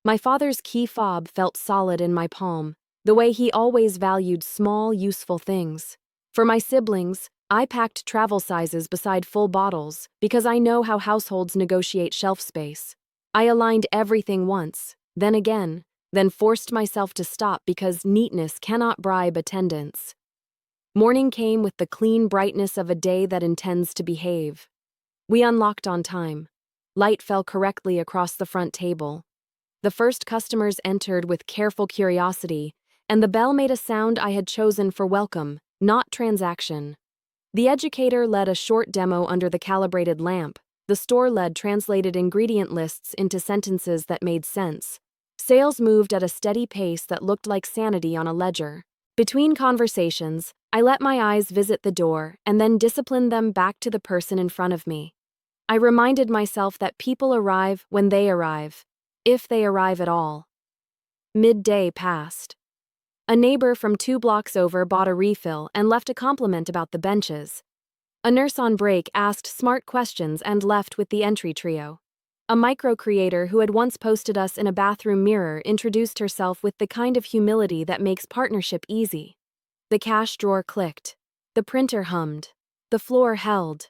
My father's key fob felt solid in my palm, the way he always valued small, useful things. For my siblings, I packed travel sizes beside full bottles because I know how households negotiate shelf space. I aligned everything once, then again, then forced myself to stop because neatness cannot bribe attendance. Morning came with the clean brightness of a day that intends to behave. We unlocked on time. Light fell correctly across the front table. The first customers entered with careful curiosity, and the bell made a sound I had chosen for welcome, not transaction. The educator led a short demo under the calibrated lamp. The store lead translated ingredient lists into sentences that made sense. Sales moved at a steady pace that looked like sanity on a ledger. Between conversations, I let my eyes visit the door and then disciplined them back to the person in front of me. I reminded myself that people arrive when they arrive, if they arrive at all. Midday passed. A neighbor from 2 blocks over bought a refill and left a compliment about the benches. A nurse on break asked smart questions and left with the entry trio. A micro-creator who had once posted us in a bathroom mirror introduced herself with the kind of humility that makes partnership easy. The cash drawer clicked. The printer hummed. The floor held.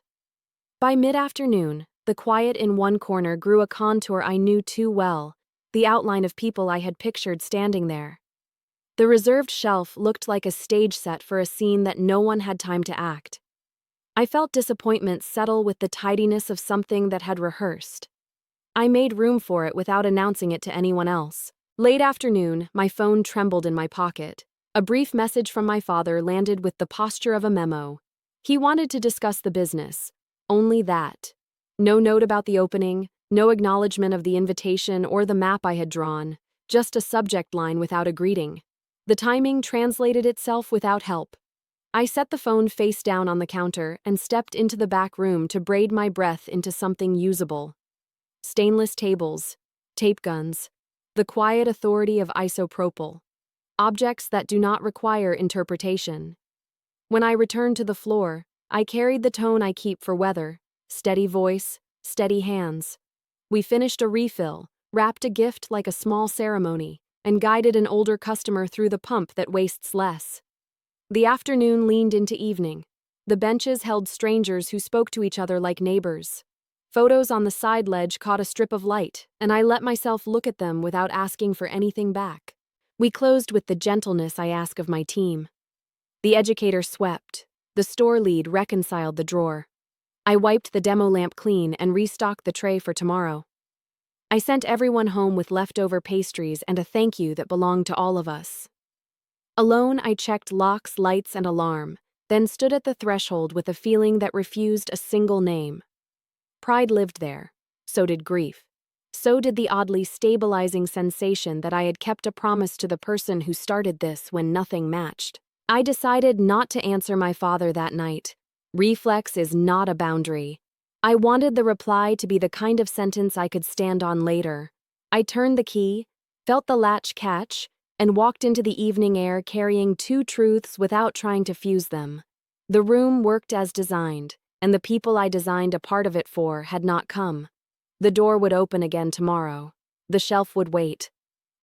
By mid-afternoon, the quiet in one corner grew a contour I knew too well, the outline of people I had pictured standing there. The reserved shelf looked like a stage set for a scene that no one had time to act. I felt disappointment settle with the tidiness of something that had rehearsed. I made room for it without announcing it to anyone else. Late afternoon, my phone trembled in my pocket. A brief message from my father landed with the posture of a memo. He wanted to discuss the business. Only that. No note about the opening, no acknowledgement of the invitation or the map I had drawn, just a subject line without a greeting. The timing translated itself without help. I set the phone face down on the counter and stepped into the back room to braid my breath into something usable. Stainless tables, tape guns, the quiet authority of isopropyl, objects that do not require interpretation. When I returned to the floor, I carried the tone I keep for weather, steady voice, steady hands. We finished a refill, wrapped a gift like a small ceremony, and guided an older customer through the pump that wastes less. The afternoon leaned into evening. The benches held strangers who spoke to each other like neighbors. Photos on the side ledge caught a strip of light, and I let myself look at them without asking for anything back. We closed with the gentleness I ask of my team. The educator swept. The store lead reconciled the drawer. I wiped the demo lamp clean and restocked the tray for tomorrow. I sent everyone home with leftover pastries and a thank you that belonged to all of us. Alone, I checked locks, lights, and alarm, then stood at the threshold with a feeling that refused a single name. Pride lived there. So did grief. So did the oddly stabilizing sensation that I had kept a promise to the person who started this when nothing matched. I decided not to answer my father that night. Reflex is not a boundary. I wanted the reply to be the kind of sentence I could stand on later. I turned the key, felt the latch catch, and walked into the evening air carrying two truths without trying to fuse them. The room worked as designed, and the people I designed a part of it for had not come. The door would open again tomorrow. The shelf would wait.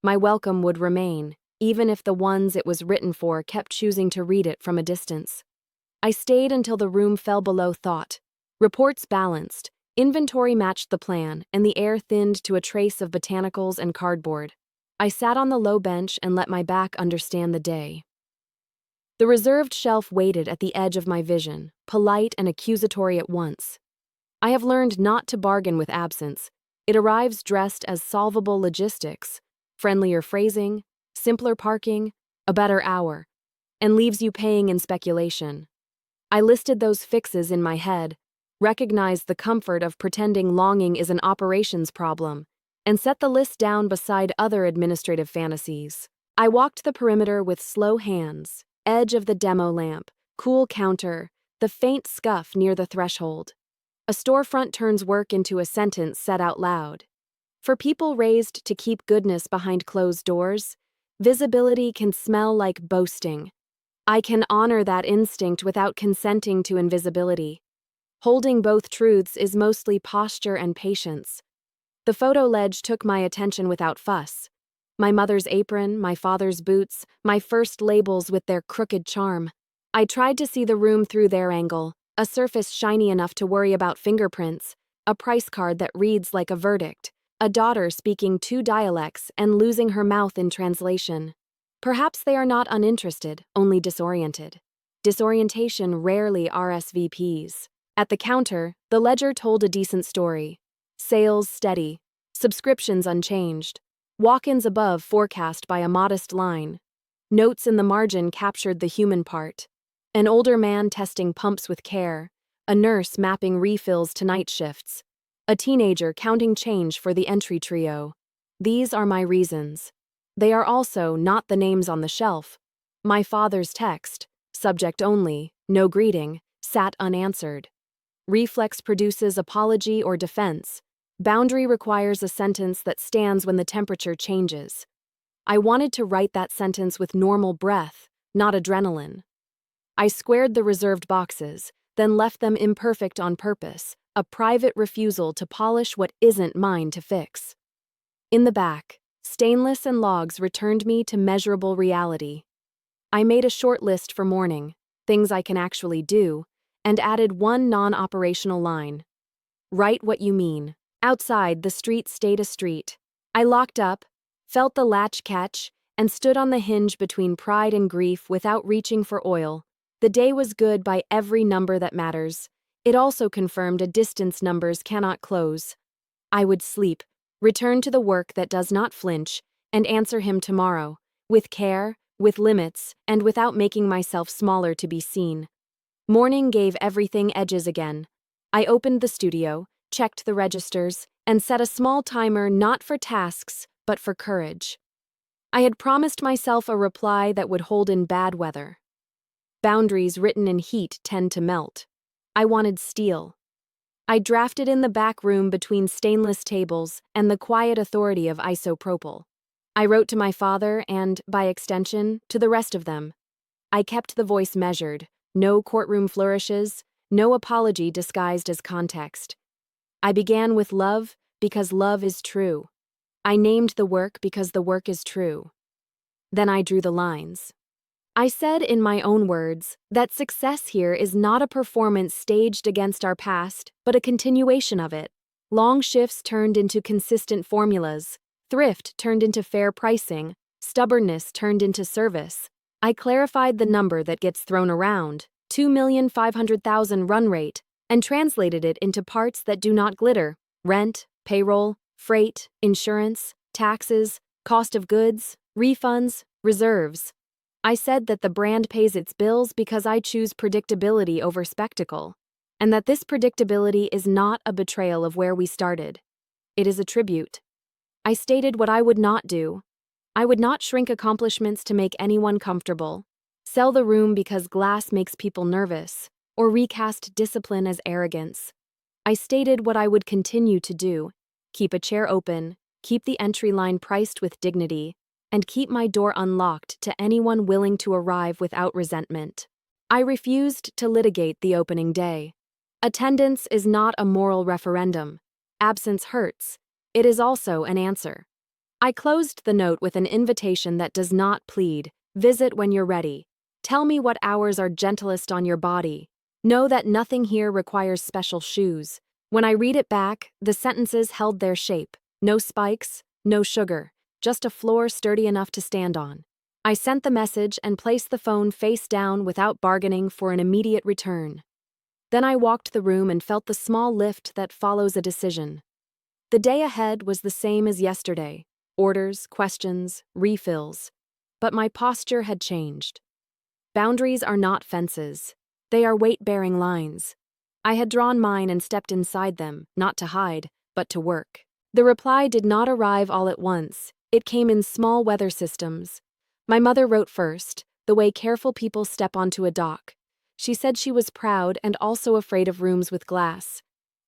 My welcome would remain, even if the ones it was written for kept choosing to read it from a distance. I stayed until the room fell below thought. Reports balanced, inventory matched the plan, and the air thinned to a trace of botanicals and cardboard. I sat on the low bench and let my back understand the day. The reserved shelf waited at the edge of my vision, polite and accusatory at once. I have learned not to bargain with absence. It arrives dressed as solvable logistics, friendlier phrasing, simpler parking, a better hour, and leaves you paying in speculation. I listed those fixes in my head, recognized the comfort of pretending longing is an operations problem, and set the list down beside other administrative fantasies. I walked the perimeter with slow hands, edge of the demo lamp, cool counter, the faint scuff near the threshold. A storefront turns work into a sentence said out loud. For people raised to keep goodness behind closed doors, visibility can smell like boasting. I can honor that instinct without consenting to invisibility. Holding both truths is mostly posture and patience. The photo ledge took my attention without fuss. My mother's apron, my father's boots, my first labels with their crooked charm. I tried to see the room through their angle, a surface shiny enough to worry about fingerprints, a price card that reads like a verdict, a daughter speaking two dialects and losing her mouth in translation. Perhaps they are not uninterested, only disoriented. Disorientation rarely RSVPs. At the counter, the ledger told a decent story. Sales steady, subscriptions unchanged, walk-ins above forecast by a modest line. Notes in the margin captured the human part. An older man testing pumps with care, a nurse mapping refills to night shifts, a teenager counting change for the entry trio. These are my reasons. They are also not the names on the shelf. My father's text, subject only, no greeting, sat unanswered. Reflex produces apology or defense. Boundary requires a sentence that stands when the temperature changes. I wanted to write that sentence with normal breath, not adrenaline. I squared the reserved boxes, then left them imperfect on purpose, a private refusal to polish what isn't mine to fix. In the back, stainless and logs returned me to measurable reality. I made a short list for morning, things I can actually do, and added one non-operational line. Write what you mean. Outside, the street stayed a street. I locked up, felt the latch catch, and stood on the hinge between pride and grief without reaching for oil. The day was good by every number that matters. It also confirmed a distance numbers cannot close. I would sleep, return to the work that does not flinch, and answer him tomorrow, with care, with limits, and without making myself smaller to be seen. Morning gave everything edges again. I opened the studio, checked the registers, and set a small timer not for tasks, but for courage. I had promised myself a reply that would hold in bad weather. Boundaries written in heat tend to melt. I wanted steel. I drafted in the back room between stainless tables and the quiet authority of isopropyl. I wrote to my father and, by extension, to the rest of them. I kept the voice measured, no courtroom flourishes, no apology disguised as context. I began with love because love is true. I named the work because the work is true. Then I drew the lines. I said in my own words that success here is not a performance staged against our past, but a continuation of it. Long shifts turned into consistent formulas, thrift turned into fair pricing, stubbornness turned into service. I clarified the number that gets thrown around, 2,500,000 run rate, and translated it into parts that do not glitter: rent, payroll, Freight, insurance, taxes, cost of goods, refunds, reserves. I said that the brand pays its bills because I choose predictability over spectacle, and that this predictability is not a betrayal of where we started. It is a tribute. I stated what I would not do. I would not shrink accomplishments to make anyone comfortable, sell the room because glass makes people nervous, or recast discipline as arrogance. I stated what I would continue to do: keep a chair open, keep the entry line priced with dignity, and keep my door unlocked to anyone willing to arrive without resentment. I refused to litigate the opening day. Attendance is not a moral referendum. Absence hurts. It is also an answer. I closed the note with an invitation that does not plead. Visit when you're ready. Tell me what hours are gentlest on your body. Know that nothing here requires special shoes. When I read it back, the sentences held their shape. No spikes, no sugar, just a floor sturdy enough to stand on. I sent the message and placed the phone face down without bargaining for an immediate return. Then I walked the room and felt the small lift that follows a decision. The day ahead was the same as yesterday: orders, questions, refills. But my posture had changed. Boundaries are not fences. They are weight-bearing lines. I had drawn mine and stepped inside them, not to hide, but to work. The reply did not arrive all at once. It came in small weather systems. My mother wrote first, the way careful people step onto a dock. She said she was proud and also afraid of rooms with glass.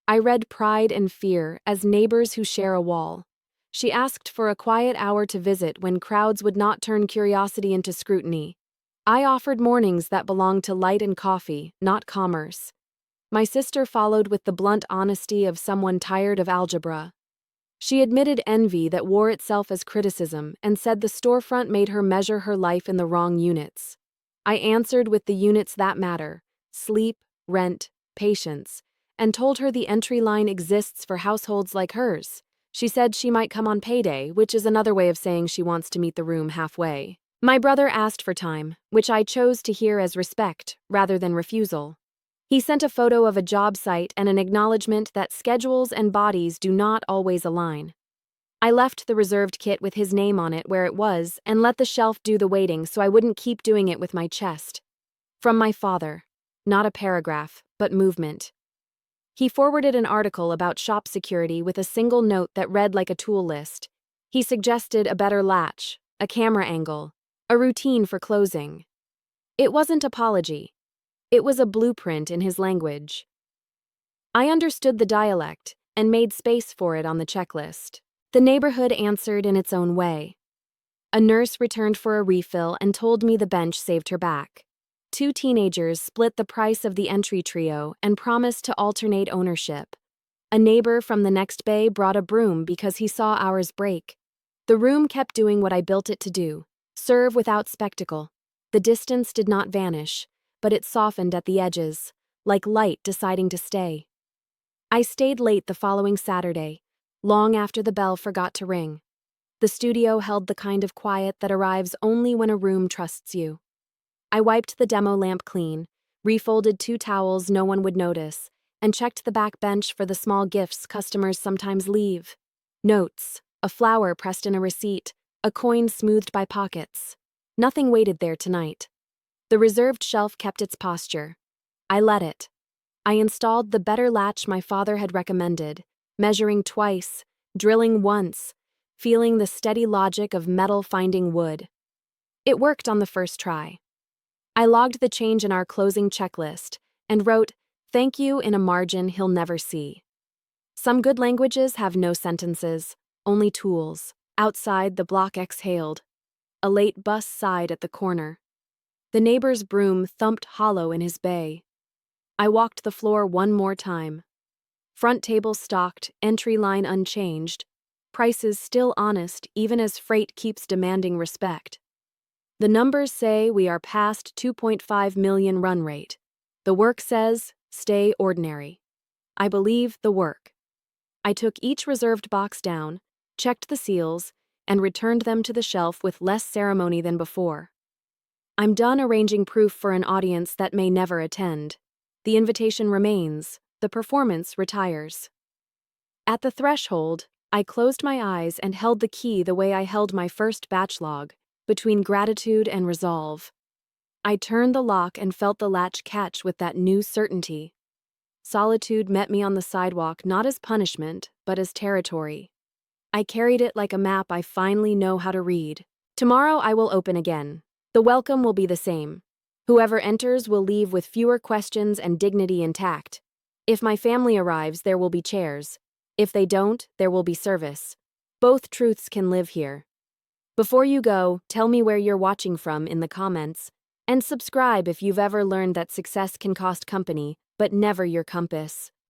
I read pride and fear as neighbors who share a wall. She asked for a quiet hour to visit when crowds would not turn curiosity into scrutiny. I offered mornings that belonged to light and coffee, not commerce. My sister followed with the blunt honesty of someone tired of algebra. She admitted envy that wore itself as criticism and said the storefront made her measure her life in the wrong units. I answered with the units that matter: sleep, rent, patience, and told her the entry line exists for households like hers. She said she might come on payday, which is another way of saying she wants to meet the room halfway. My brother asked for time, which I chose to hear as respect rather than refusal. He sent a photo of a job site and an acknowledgement that schedules and bodies do not always align. I left the reserved kit with his name on it where it was and let the shelf do the waiting so I wouldn't keep doing it with my chest. From my father. Not a paragraph, but movement. He forwarded an article about shop security with a single note that read like a tool list. He suggested a better latch, a camera angle, a routine for closing. It wasn't apology. It was a blueprint in his language. I understood the dialect and made space for it on the checklist. The neighborhood answered in its own way. A nurse returned for a refill and told me the bench saved her back. 2 teenagers split the price of the entry trio and promised to alternate ownership. A neighbor from the next bay brought a broom because he saw ours break. The room kept doing what I built it to do: serve without spectacle. The distance did not vanish, but it softened at the edges, like light deciding to stay. I stayed late the following Saturday, long after the bell forgot to ring. The studio held the kind of quiet that arrives only when a room trusts you. I wiped the demo lamp clean, refolded 2 towels no one would notice, and checked the back bench for the small gifts customers sometimes leave. Notes, a flower pressed in a receipt, a coin smoothed by pockets. Nothing waited there tonight. The reserved shelf kept its posture. I let it. I installed the better latch my father had recommended, measuring twice, drilling once, feeling the steady logic of metal finding wood. It worked on the first try. I logged the change in our closing checklist and wrote, "Thank you," in a margin he'll never see. Some good languages have no sentences, only tools. Outside, the block exhaled. A late bus sighed at the corner. The neighbor's broom thumped hollow in his bay. I walked the floor one more time. Front table stocked, entry line unchanged. Prices still honest even as freight keeps demanding respect. The numbers say we are past 2.5 million run rate. The work says, stay ordinary. I believe the work. I took each reserved box down, checked the seals, and returned them to the shelf with less ceremony than before. I'm done arranging proof for an audience that may never attend. The invitation remains, the performance retires. At the threshold, I closed my eyes and held the key the way I held my first batch log, between gratitude and resolve. I turned the lock and felt the latch catch with that new certainty. Solitude met me on the sidewalk not as punishment, but as territory. I carried it like a map I finally know how to read. Tomorrow I will open again. The welcome will be the same. Whoever enters will leave with fewer questions and dignity intact. If my family arrives, there will be chairs. If they don't, there will be service. Both truths can live here. Before you go, tell me where you're watching from in the comments. And subscribe if you've ever learned that success can cost company, but never your compass.